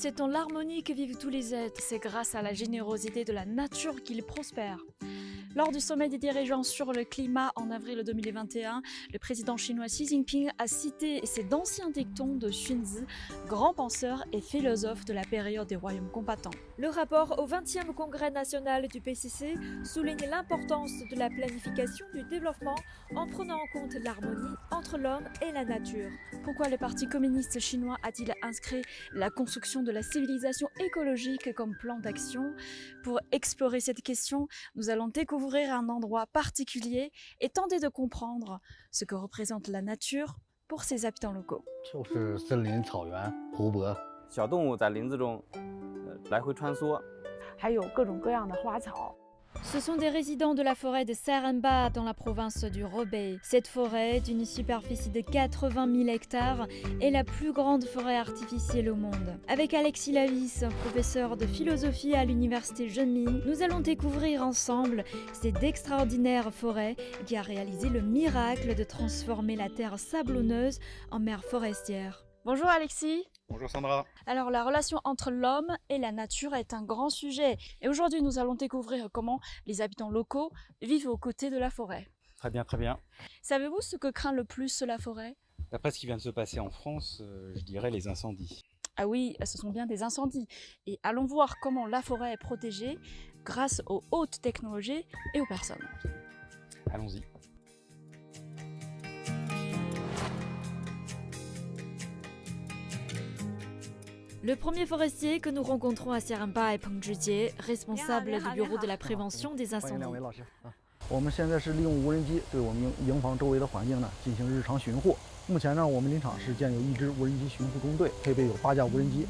c'est dans l'harmonie que vivent tous les êtres. C'est grâce à la générosité de la nature qu'ils prospèrent. Lors du sommet des dirigeants sur le climat en avril 2021, le président chinois Xi Jinping a cité ces d'anciens dictons de Xunzi, grand penseur et philosophe de la période des royaumes combattants. Le rapport au 20e congrès national du PCC souligne l'importance de la planification du développement en prenant en compte l'harmonie entre l'homme et la nature. Pourquoi le Parti communiste chinois a-t-il inscrit la construction de la civilisation écologique comme plan d'action? Pour explorer cette question, nous allons découvrir un endroit particulier et tenter de comprendre ce que représente la nature pour ses habitants locaux. 就是森林、草原、湖泊。小动物在林子中来回穿梭，还有各种各样的花草。 Ce sont des résidents de la forêt de Seremba dans la province du Hebei. Cette forêt, d'une superficie de 80 000 hectares, est la plus grande forêt artificielle au monde. Avec Alexis Lavis, professeur de philosophie à l'université Zhenming, nous allons découvrir ensemble cette extraordinaire forêt qui a réalisé le miracle de transformer la terre sablonneuse en mer forestière. Bonjour Alexis. Bonjour Sandra. Alors la relation entre l'homme et la nature est un grand sujet et aujourd'hui nous allons découvrir comment les habitants locaux vivent aux côtés de la forêt. Très bien, très bien. Savez-vous ce que craint le plus la forêt? D'après ce qui vient de se passer en France, je dirais les incendies. Ah oui, ce sont bien des incendies. Et allons voir comment la forêt est protégée grâce aux hautes technologies et aux personnes. Allons-y. Le premier forestier que nous rencontrons à Seremba est Peng Zhijie, responsable du bureau de la prévention des 欢迎两位 incendies. 老师啊！我们现在是利用无人机对我们营房周围的环境呢进行日常巡护。目前呢，我们林场是建有1支无人机巡护中队，配备有8架无人机。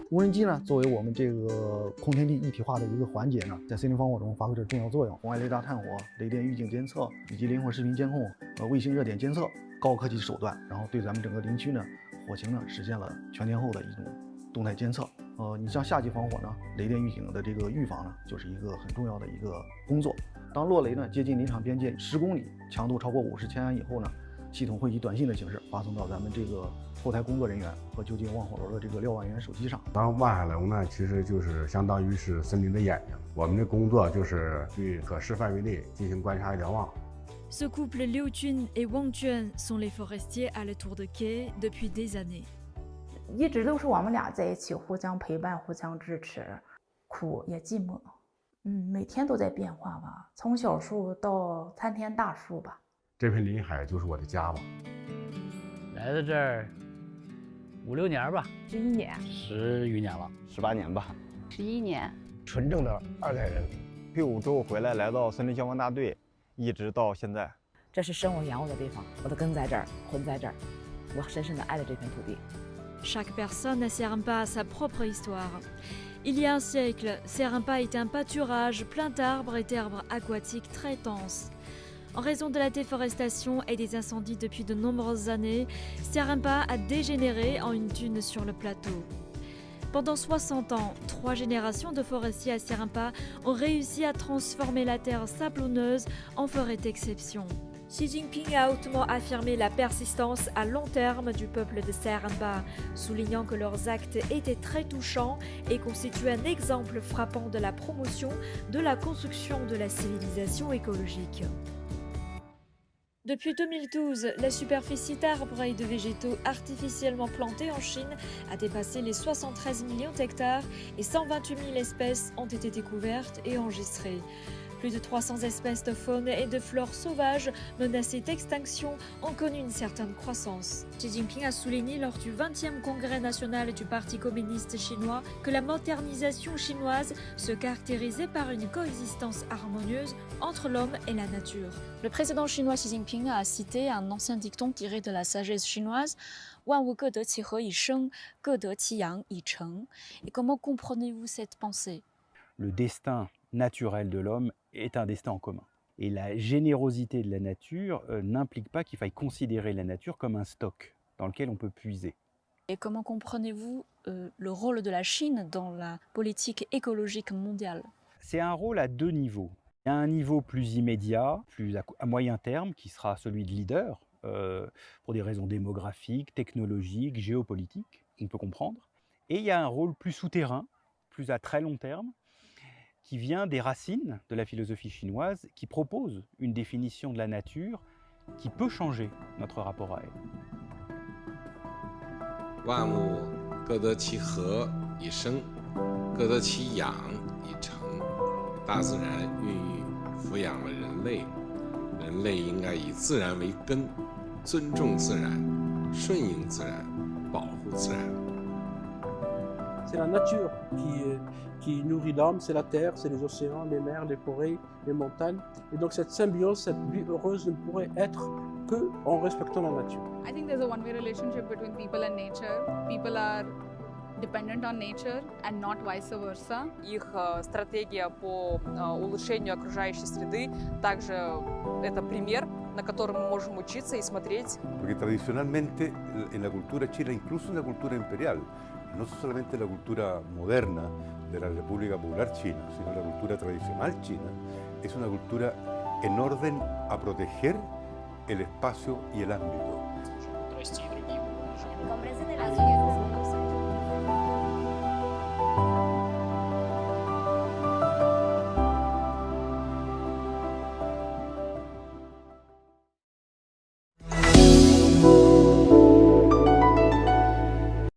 无人机呢，作为我们这个空天地一体化的一个环节呢，在森林防火中发挥着重要作用。红外雷达探火、雷电预警监测以及灵活视频监控、卫星热点监测，高科技手段，然后对咱们整个林区呢火情呢实现了全天候的一种动态监测。你像夏季防火呢，雷电预警的这个预防呢，就是一个很重要的一个工作。当落雷呢接近林场边界10公里，强度超过50千安以后呢，系统会以短信的形式发送到咱们这个后台工作人员和就近望火楼的这个瞭望员手机上。当望海楼呢，其实就是相当于是森林的眼睛。我们的工作就是对可视范围内进行观察瞭望。 Ce couple Liu Jun et Wang Juan sont les forestiers à la tour de quai depuis des années. 一直都是我们俩在一起，互相陪伴，互相支持，苦也寂寞。每天都在变化吧，从小树到参天大树吧。这片林海就是我的家吧。来到这儿5、6年吧11年，10余年了18年吧。 ，11年。纯正的2代人。退伍之后回来，来到森林消防大队，一直到现在。这是生我养我的地方，我的根在这儿，魂在这儿，我深深地爱着这片土地。 Chaque personne à Seremba a sa propre histoire. Il y a un siècle, Seremba était un pâturage plein d'arbres et d'herbes aquatiques très denses. En raison de la déforestation et des incendies depuis de nombreuses années, Seremba a dégénéré en une dune sur le plateau. Pendant 60 ans, 3 générations de forestiers à Seremba ont réussi à transformer la terre sablonneuse en forêt d'exception. Xi Jinping a hautement affirmé la persistance à long terme du peuple de Seremba, soulignant que leurs actes étaient très touchants et constituaient un exemple frappant de la promotion de la construction de la civilisation écologique. Depuis 2012, la superficie d'arbres et de végétaux artificiellement plantés en Chine a dépassé les 73 millions d'hectares et 128 000 espèces ont été découvertes et enregistrées. Plus de 300 espèces de faune et de flore sauvages menacées d'extinction ont connu une certaine croissance. Xi Jinping a souligné lors du 20e congrès national du Parti communiste chinois que la modernisation chinoise se caractérisait par une coexistence harmonieuse entre l'homme et la nature. Le président chinois Xi Jinping a cité un ancien dicton tiré de la sagesse chinoise « Wan wu ge de qi he yi sheng, ge de qi yang yi cheng ». Et comment comprenez-vous cette pensée? Le destin naturel de l'homme est un destin en commun. Et la générosité de la nature n'implique pas qu'il faille considérer la nature comme un stock dans lequel on peut puiser. Et comment comprenez-vous le rôle de la Chine dans la politique écologique mondiale? C'est un rôle à 2 niveaux. Il y a un niveau plus immédiat, plus à moyen terme, qui sera celui de leader, pour des raisons démographiques, technologiques, géopolitiques, on peut comprendre. Et il y a un rôle plus souterrain, plus à très long terme, qui vient des racines de la philosophie chinoise, qui propose une définition de la nature qui peut changer notre rapport à elle. 万物各得其和以生，各得其养以成。大自然孕育抚养了人类，人类应该以自然为根，尊重自然，顺应自然，保护自然。 C'est la nature qui nourrit l'homme, c'est la terre, c'est les océans, les mers, les forêts, les montagnes. Et donc cette symbiose, cette vie heureuse ne pourrait être que en respectant la nature. I think there's a one-way relationship between people and nature. People are dependent on nature and not vice versa. Их стратегия по улучшению окружающей среды также это пример, на котором мы можем учиться y смотреть. Porque tradicionalmente en la cultura china, incluso en la cultura imperial, no solamente la cultura moderna de la República Popular China, sino la cultura tradicional china, es una cultura en orden a proteger el espacio y el ámbito.